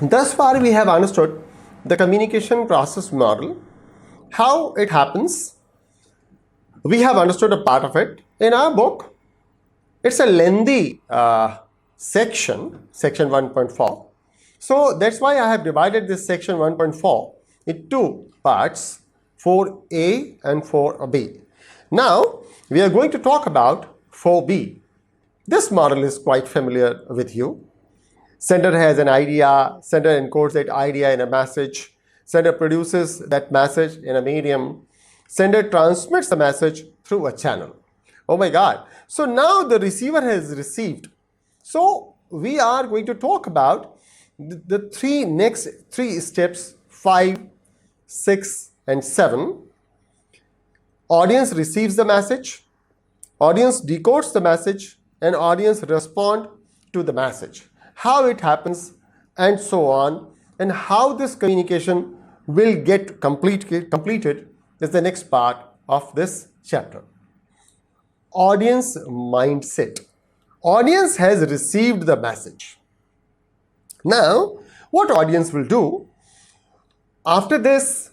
Thus far we have understood the communication process model, how it happens. We have understood a part of it in our book. It's a lengthy section 1.4. So that's why I have divided this section 1.4 in two parts, 4A and 4B. Now we are going to talk about 4B. This model is quite familiar with you. Sender has an idea, sender encodes that idea in a message, sender produces that message in a medium, sender transmits the message through a channel. Oh my God. So now the receiver has received. So we are going to talk about the next three steps, 5, 6 and 7. Audience receives the message, audience decodes the message, and audience respond to the message. How it happens and so on, and how this communication will get completed is the next part of this chapter. Audience mindset. Audience has received the message. Now, what audience will do? After this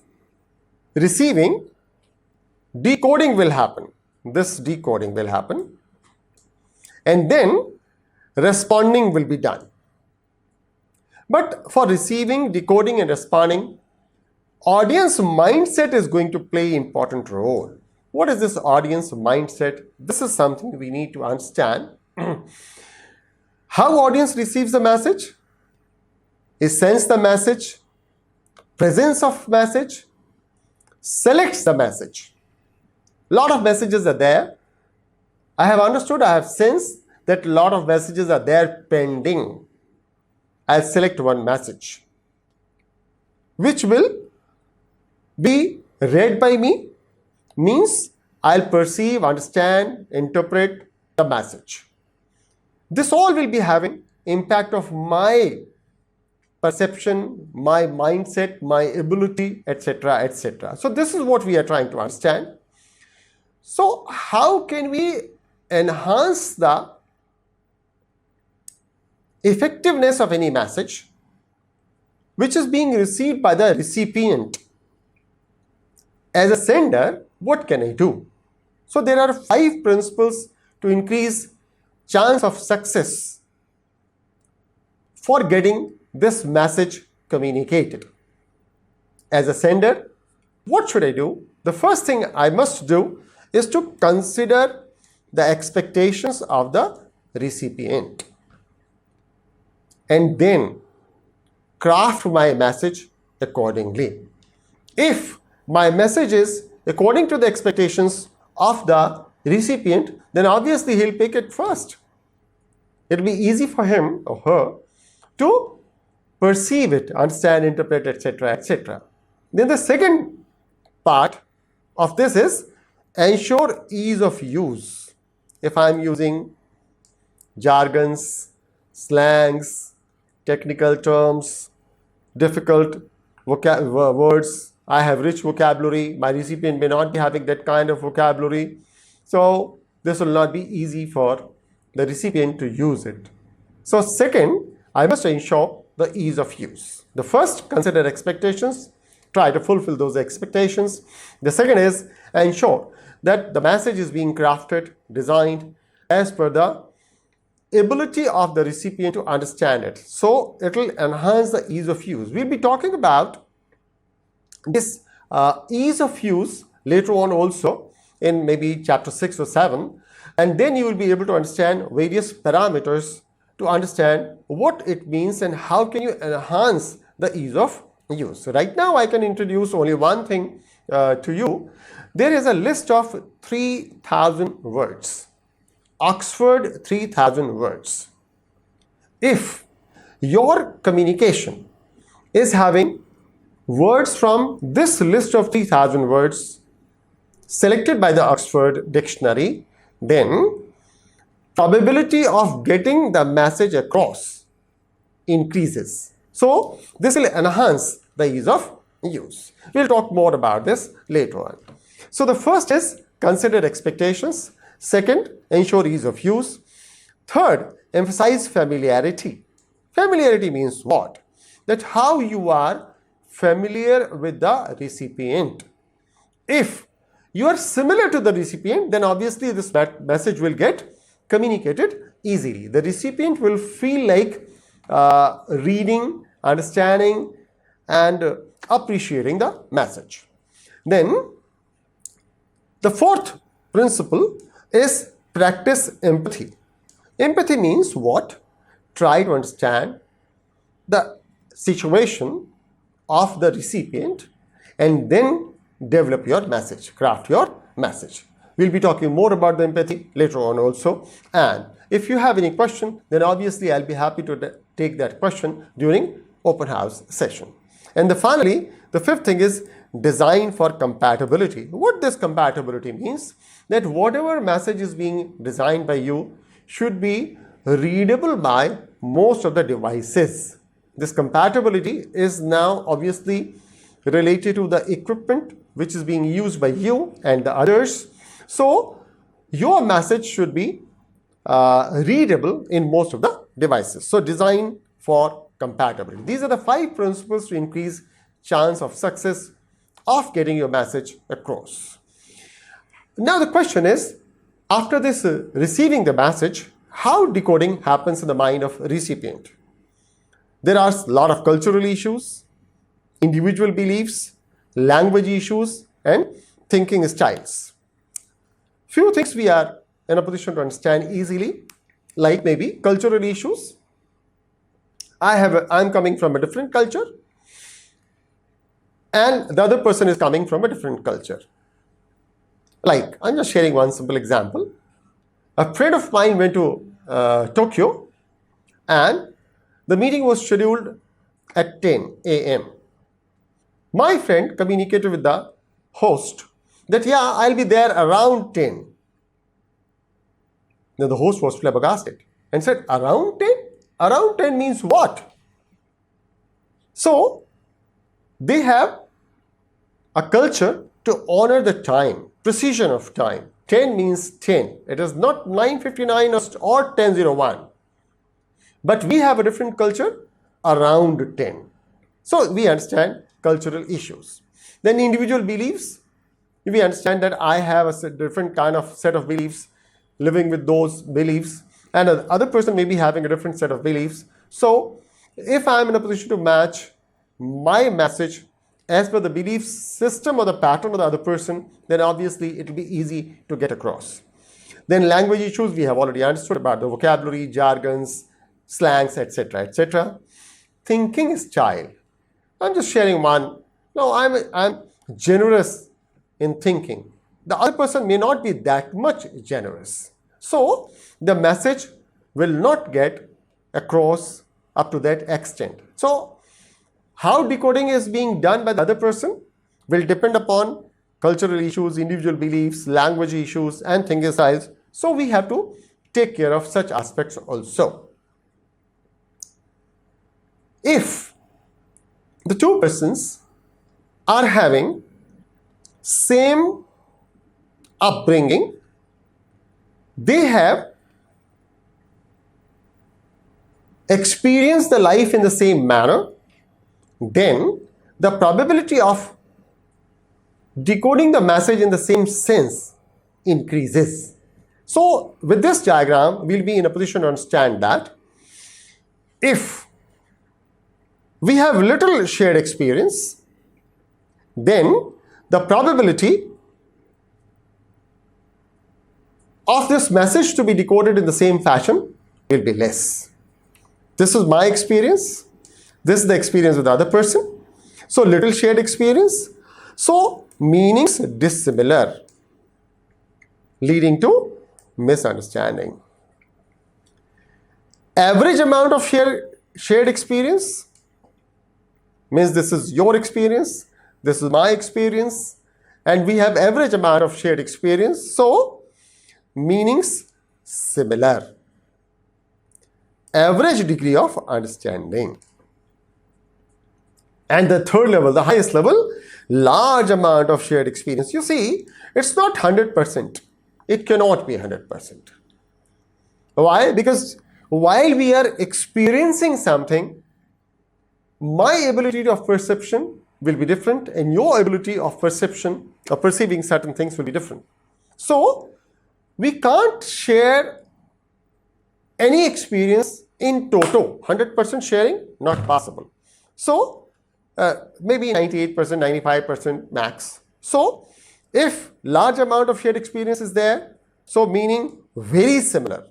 receiving, decoding will happen. This decoding will happen. And then responding will be done. But for receiving, decoding and responding, audience mindset is going to play an important role. What is this audience mindset? This is something we need to understand. How audience receives the message? Is sense the message, presence of message, selects the message. A lot of messages are there. I have understood, I have sensed that a lot of messages are there pending. I'll select one message, which will be read by me, means I'll perceive, understand, interpret the message. This all will be having impact of my perception, my mindset, my ability, etc., etc. So this is what we are trying to understand. So how can we enhance the effectiveness of any message which is being received by the recipient? As a sender, what can I do? So there are 5 principles to increase chance of success for getting this message communicated. As a sender, what should I do? The first thing I must do is to consider the expectations of the recipient and then craft my message accordingly. If my message is according to the expectations of the recipient, then obviously he'll pick it first. It'll be easy for him or her to perceive it, understand, interpret, etc., etc. Then the second part of this is ensure ease of use. If I'm using jargons, slangs, technical terms, difficult words, I have rich vocabulary, my recipient may not be having that kind of vocabulary. So this will not be easy for the recipient to use it. So second, I must ensure the ease of use. The first, consider expectations, try to fulfill those expectations. The second is ensure that the message is being crafted, designed as per the ability of the recipient to understand it. So it will enhance the ease of use. We'll be talking about this ease of use later on also in maybe chapter 6 or 7, and then you will be able to understand various parameters to understand what it means and how can you enhance the ease of use. So right now I can introduce only one thing to you. There is a list of 3,000 words. Oxford 3,000 words. If your communication is having words from this list of 3,000 words selected by the Oxford dictionary, then probability of getting the message across increases. So this will enhance the ease of use. We'll talk more about this later on. So the first is consider expectations. Second, ensure ease of use. Third, emphasize familiarity. Familiarity means what? that how you are familiar with the recipient. If you are similar to the recipient, then obviously this message will get communicated easily. The recipient will feel like reading, understanding, and appreciating the message. Then the fourth principle is practice empathy. Empathy means what? Try to understand the situation of the recipient and then develop your message, craft your message. We'll be talking more about the empathy later on also. And if you have any question, then obviously I'll be happy to take that question during open house session. And finally, the fifth thing is design for compatibility. What this compatibility means, that whatever message is being designed by you should be readable by most of the devices. This compatibility is now obviously related to the equipment which is being used by you and the others. So your message should be readable in most of the devices. So design for compatibility. These are the 5 principles to increase chance of success of getting your message across. Now the question is, after this receiving the message, how decoding happens in the mind of recipient? There are a lot of cultural issues, individual beliefs, language issues, and thinking styles. Few things we are in a position to understand easily, like maybe cultural issues. I'm coming from a different culture, and the other person is coming from a different culture. Like, I'm just sharing one simple example. A friend of mine went to Tokyo, and the meeting was scheduled at 10 a.m. My friend communicated with the host that, yeah, I'll be there around 10. Then the host was flabbergasted and said, around 10? Around 10 means what? So, they have a culture to honor the time, precision of time. 10 means 10. It is not 9:59 or 10:01. But we have a different culture around 10. So, we understand cultural issues. Then individual beliefs. We understand that I have a different kind of set of beliefs, living with those beliefs, and the other person may be having a different set of beliefs. So, if I am in a position to match my message as per the belief system or the pattern of the other person, then obviously it will be easy to get across. Then language issues, we have already understood about the vocabulary, jargons, slangs, etc., etc. Thinking style. I'm just sharing one. No, I'm generous in thinking. The other person may not be that much generous. So, the message will not get across up to that extent. So, how decoding is being done by the other person will depend upon cultural issues, individual beliefs, language issues, and thinking styles. So, we have to take care of such aspects also. If the two persons are having same upbringing, they have experienced the life in the same manner, then the probability of decoding the message in the same sense increases. So, with this diagram, we'll be in a position to understand that if we have little shared experience, then the probability of this message to be decoded in the same fashion will be less. This is my experience. This is the experience of the other person. So, little shared experience. So, meanings dissimilar, leading to misunderstanding. Average amount of shared experience means this is your experience, this is my experience, and we have average amount of shared experience. So, meanings similar. Average degree of understanding. And the third level, the highest level, large amount of shared experience. You see, it's not 100%. It cannot be 100%. Why? Because while we are experiencing something, my ability of perception will be different, and your ability of perception or perceiving certain things will be different. So we can't share any experience in toto. 100% sharing, not possible. So maybe 98%, 95% max. So if large amount of shared experience is there, so meaning very similar.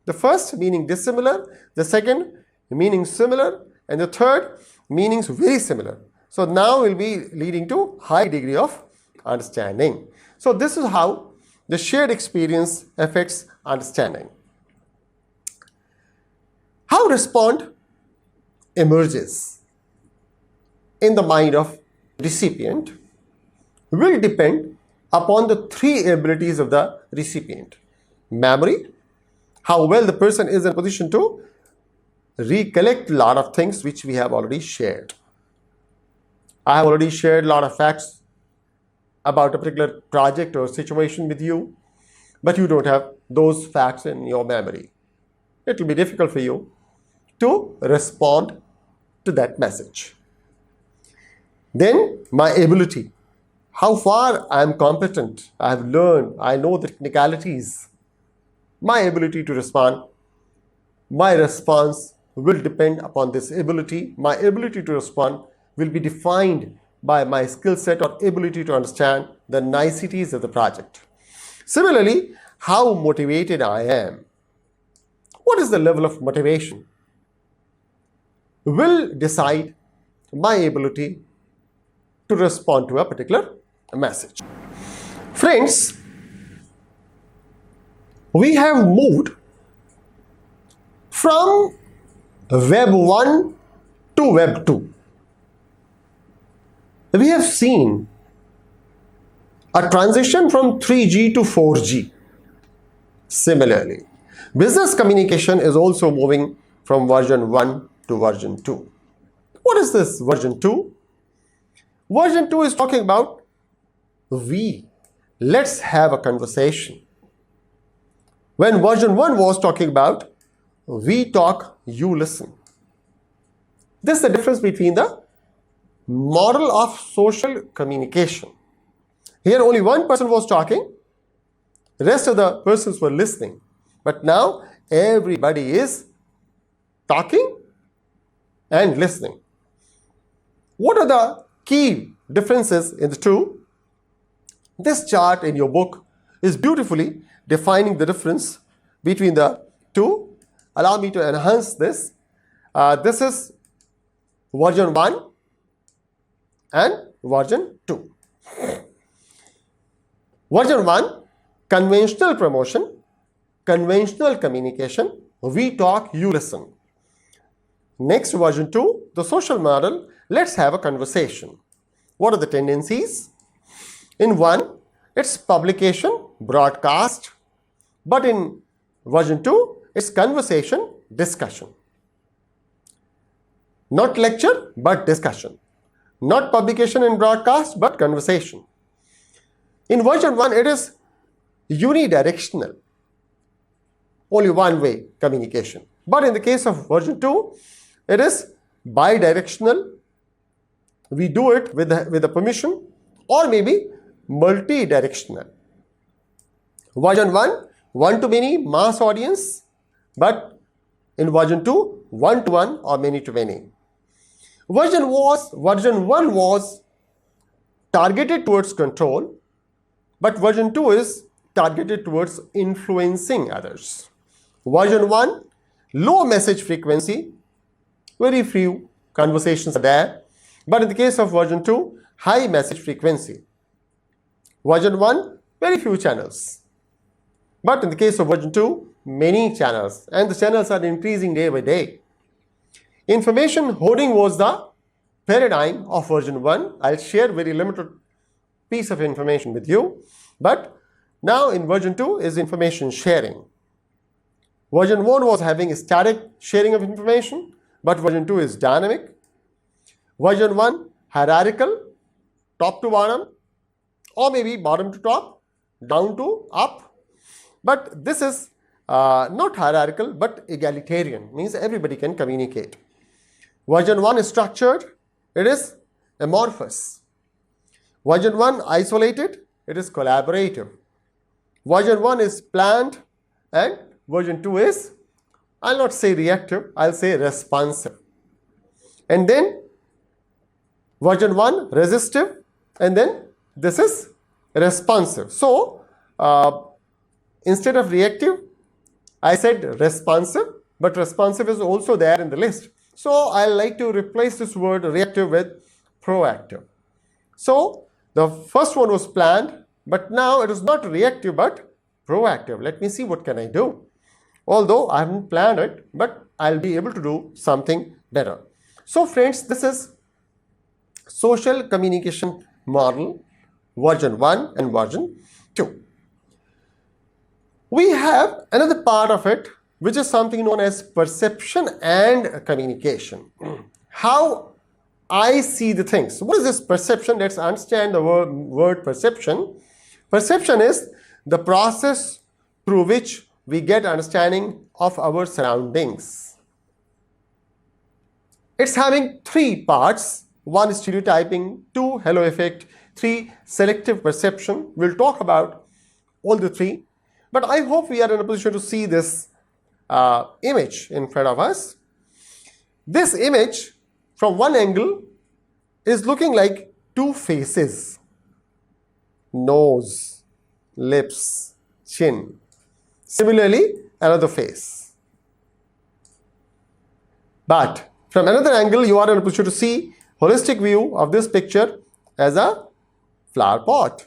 The first meaning dissimilar, the second meaning similar, and the third meanings very similar. So now will be leading to high degree of understanding. So this is how the shared experience affects understanding. How respond emerges in the mind of recipient will depend upon the three abilities of the recipient. Memory, how well the person is in a position to recollect a lot of things which we have already shared. I have already shared a lot of facts about a particular project or situation with you, but you don't have those facts in your memory. It will be difficult for you to respond to that message. Then my ability, how far I am competent, I have learned, I know the technicalities. My ability to respond, my response will depend upon this ability. My ability to respond will be defined by my skill set or ability to understand the niceties of the project. Similarly, how motivated I am, what is the level of motivation, will decide my ability to respond to a particular message. Friends, we have moved from Web 1 to Web 2. We have seen a transition from 3G to 4G. Similarly, business communication is also moving from version 1 to version 2. What is this version 2? Version 2 is talking about let's have a conversation. When version 1 was talking about we talk, you listen. This is the difference between the model of social communication. Here only one person was talking, rest of the persons were listening. But now everybody is talking and listening. What are the key differences in the two? This chart in your book is beautifully defining the difference between the two. Allow me to enhance this. This is version 1 and version 2. Version 1, conventional promotion, conventional communication, we talk, you listen. Next, version 2, the social model, let's have a conversation. What are the tendencies? In 1, it's publication, broadcast, but in version 2, it's conversation, discussion. Not lecture, but discussion. Not publication and broadcast, but conversation. In version 1, it is unidirectional, only one way communication. But in the case of version 2, it is bidirectional. We do it with the permission, or maybe multi-directional. Version 1, one-to-many, mass audience, but in version 2, one-to-one or many-to-many. Version 1 was targeted towards control, but version 2 is targeted towards influencing others. Version 1, low message frequency, very few conversations are there. But in the case of version 2, high message frequency. Version 1, very few channels. But in the case of version 2, many channels. And the channels are increasing day by day. Information hoarding was the paradigm of version 1. I'll share very limited piece of information with you. But now in version 2 is information sharing. Version 1 was having a static sharing of information, but version 2 is dynamic. Version 1, hierarchical, top to bottom, or maybe bottom to top, down to up. But this is not hierarchical, but egalitarian, means everybody can communicate. Version 1 is structured, it is amorphous. Version 1 isolated, it is collaborative. Version 1 is planned, and version 2 is, I'll not say reactive, I'll say responsive. And then version 1 resistive, and then this is responsive. So instead of reactive, I said responsive, but responsive is also there in the list. So I like to replace this word reactive with proactive. So the first one was planned, but now it is not reactive but proactive. Let me see what can I do. Although I haven't planned it, but I'll be able to do something better. So friends, this is social communication model version 1 and version 2. We have another part of it, which is something known as perception and communication. How I see the things. What is this perception? Let's understand the word perception. Perception is the process through which we get understanding of our surroundings. It's having 3 parts. 1 is stereotyping, 2 halo effect, 3 selective perception. We'll talk about all the 3. But I hope we are in a position to see this image in front of us. This image from one angle is looking like 2 faces. Nose, lips, chin. Similarly, another face. But from another angle, you are in a position to see holistic view of this picture as a flower pot.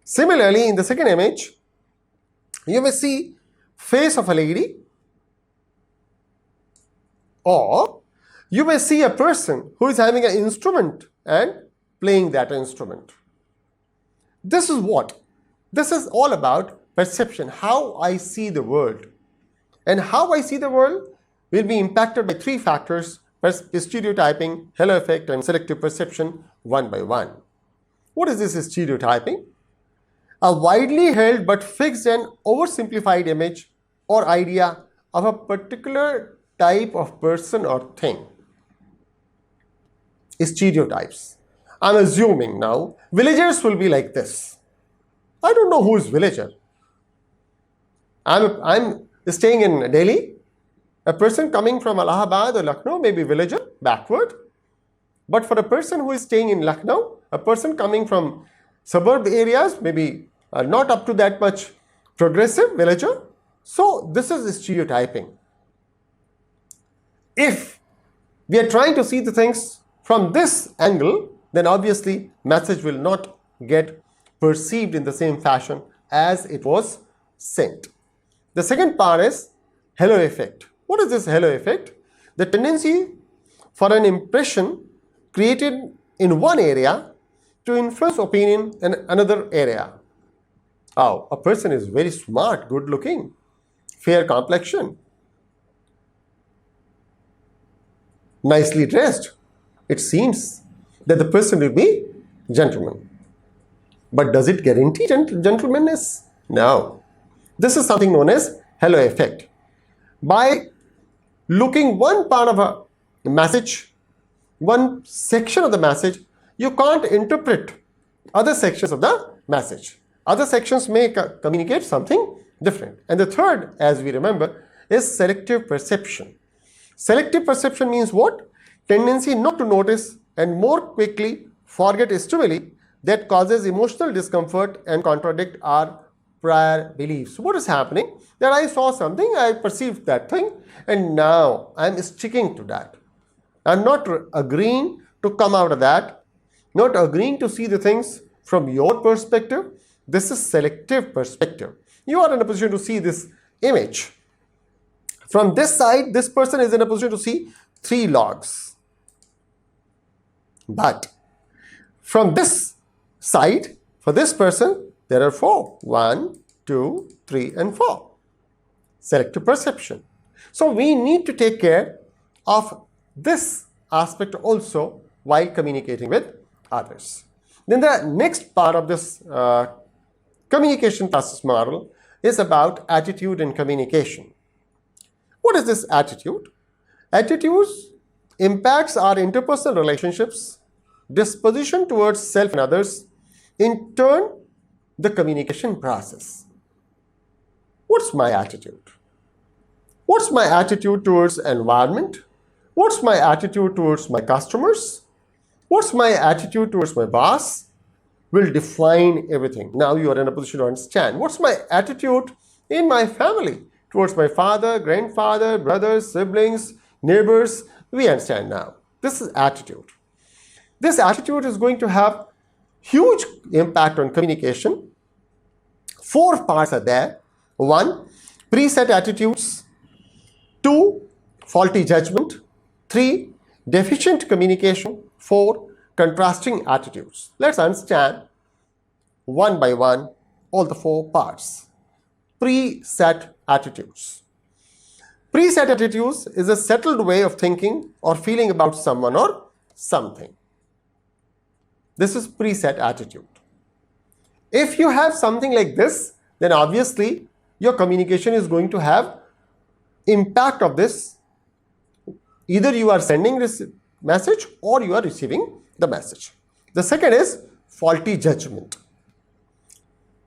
Similarly, in the second image, you may see face of a lady, or you may see a person who is having an instrument and playing that instrument. This is what? This is all about perception, how I see the world. And how I see the world will be impacted by 3 factors: stereotyping, halo effect, and selective perception, one by one. What is this stereotyping? A widely held but fixed and oversimplified image or idea of a particular type of person or thing. Stereotypes. I'm assuming now villagers will be like this. I don't know who is villager. I'm staying in Delhi. A person coming from Allahabad or Lucknow may be villager, backward. But for a person who is staying in Lucknow, a person coming from suburb areas may be not up to that much progressive, villager. So this is stereotyping. If we are trying to see the things from this angle, then obviously message will not get perceived in the same fashion as it was sent. The second part is halo effect. What is this halo effect? The tendency for an impression created in one area to influence opinion in another area. Oh, a person is very smart, good looking, fair complexion, nicely dressed. It seems that the person will be gentleman. But does it guarantee gentlemanness? No. This is something known as halo effect. By looking one part of a message, one section of the message, you can't interpret other sections of the message. Other sections may communicate something different. And the third, as we remember, is selective perception. Selective perception means what? Tendency not to notice and more quickly forget stimuli that causes emotional discomfort and contradict our prior beliefs. What is happening? That I saw something, I perceived that thing, and now I'm sticking to that. I'm not agreeing to come out of that, not agreeing to see the things from your perspective. This is selective perspective. You are in a position to see this image. From this side, this person is in a position to see 3 logs. But from this side, for this person, there are 4. 1, 2, 3, and 4. Selective perception. So we need to take care of this aspect also while communicating with others. Then the next part of this communication process model is about attitude and communication. What is this attitude? Attitudes impacts our interpersonal relationships, disposition towards self and others, in turn, the communication process. What's my attitude? What's my attitude towards environment? What's my attitude towards my customers? What's my attitude towards my boss? Will define everything. Now you are in a position to understand. What's my attitude in my family towards my father, grandfather, brothers, siblings, neighbors? We understand now. This is attitude. This attitude is going to have huge impact on communication. 4 parts are there. 1, preset attitudes. 2, faulty judgment. 3, deficient communication. 4, contrasting attitudes. Let's understand one by one all the 4 parts. Preset attitudes. Preset attitudes is a settled way of thinking or feeling about someone or something. This is preset attitude. If you have something like this, then obviously your communication is going to have impact of this. Either you are sending this message or you are receiving the message. The second is faulty judgment.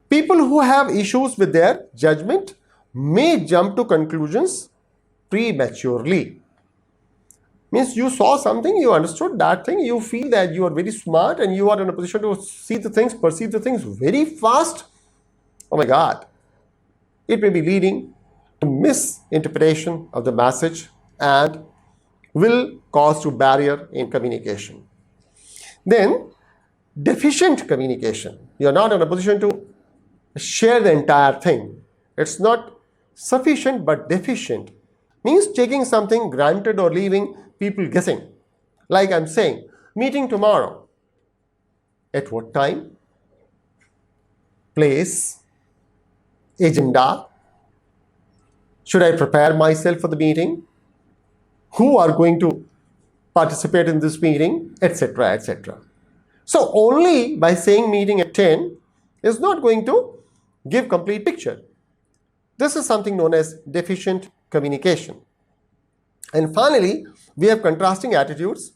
People who have issues with their judgment may jump to conclusions prematurely. Means you saw something, you understood that thing, you feel that you are very smart and you are in a position to see the things, perceive the things very fast. Oh my God. It may be leading to misinterpretation of the message and will cause to barrier in communication. Then, deficient communication. You are not in a position to share the entire thing. It's not sufficient but deficient. Means taking something granted or leaving people guessing. Like I'm saying, meeting tomorrow. At what time? Place? Agenda? Should I prepare myself for the meeting? Who are going to participate in this meeting? Etc. etc. So only by saying meeting at 10 is not going to give complete picture. This is something known as deficient communication. And finally, we have contrasting attitudes.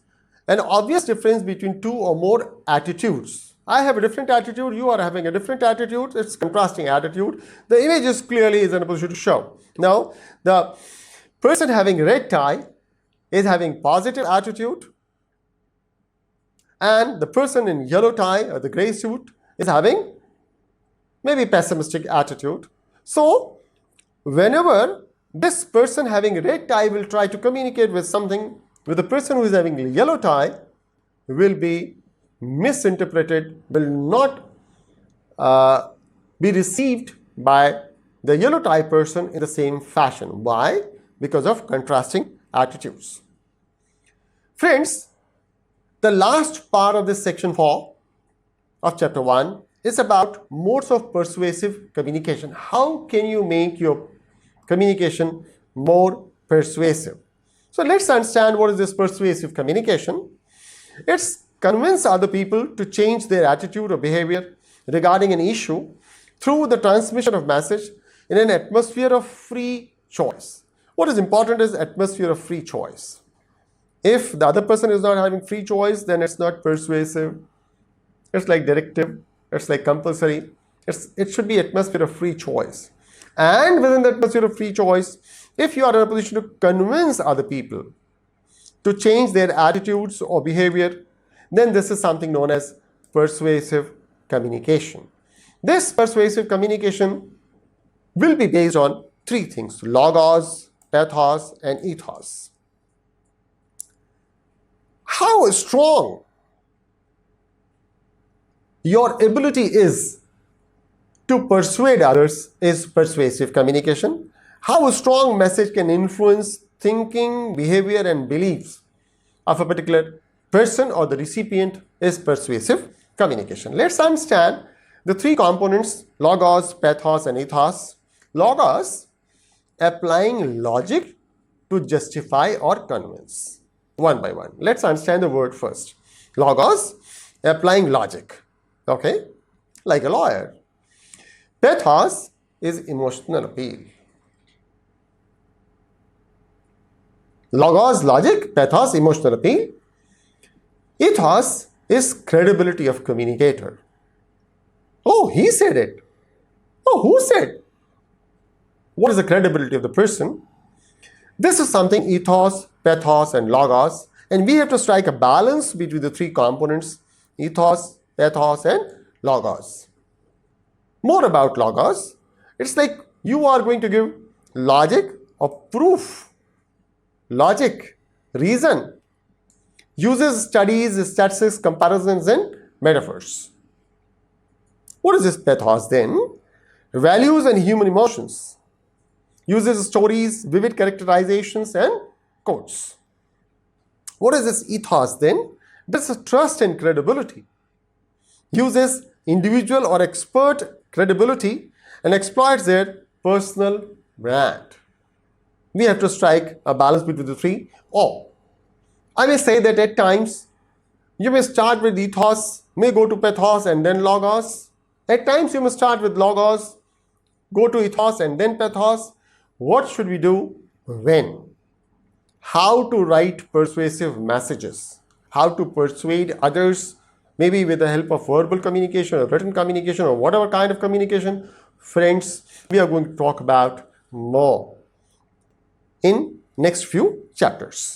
An obvious difference between 2 or more attitudes. I have a different attitude, you are having a different attitude. It's contrasting attitude. The image is clearly in a position to show. Now, the person having red tie is having positive attitude, and the person in yellow tie or the gray suit is having maybe pessimistic attitude. So, whenever this person having red tie will try to communicate with something with the person who is having yellow tie, will be misinterpreted, will not be received by the yellow tie person in the same fashion. Why? Because of contrasting attitudes. Friends, the last part of this section 4 of chapter 1 is about modes of persuasive communication. How can you make your communication more persuasive? So let's understand what is this persuasive communication. It's convince other people to change their attitude or behavior regarding an issue through the transmission of message in an atmosphere of free choice. What is important is atmosphere of free choice. If the other person is not having free choice, then it's not persuasive. It's like directive. It's like compulsory. It should be atmosphere of free choice. And within the atmosphere of free choice, if you are in a position to convince other people to change their attitudes or behavior, then this is something known as persuasive communication. This persuasive communication will be based on 3 things: logos, pathos, and ethos. How strong your ability is to persuade others is persuasive communication. How a strong message can influence thinking, behavior, and beliefs of a particular person or the recipient is persuasive communication. Let's understand the 3 components: logos, pathos, and ethos. Logos, applying logic to justify or convince. One by one. Let's understand the word first. Logos, applying logic. Okay? Like a lawyer. Pathos is emotional appeal. Logos, logic. Pathos, emotional appeal. Ethos is credibility of communicator. Oh, he said it. Oh, who said? What is the credibility of the person? This is something ethos, pathos, and logos. And we have to strike a balance between the three components, ethos, pathos, and logos. More about logos. It's like you are going to give logic or proof. Logic, reason. Uses, studies, statistics, comparisons, and metaphors. What is this pathos then? Values and human emotions. Uses stories, vivid characterizations, and quotes. What is this ethos then? This is trust and credibility. Uses individual or expert credibility and exploits their personal brand. We have to strike a balance between the three. Or I may say that at times you may start with ethos, may go to pathos and then logos. At times you may start with logos, go to ethos and then pathos. What should we do when? How to write persuasive messages, how to persuade others, maybe with the help of verbal communication or written communication or whatever kind of communication. Friends, we are going to talk about more in next few chapters.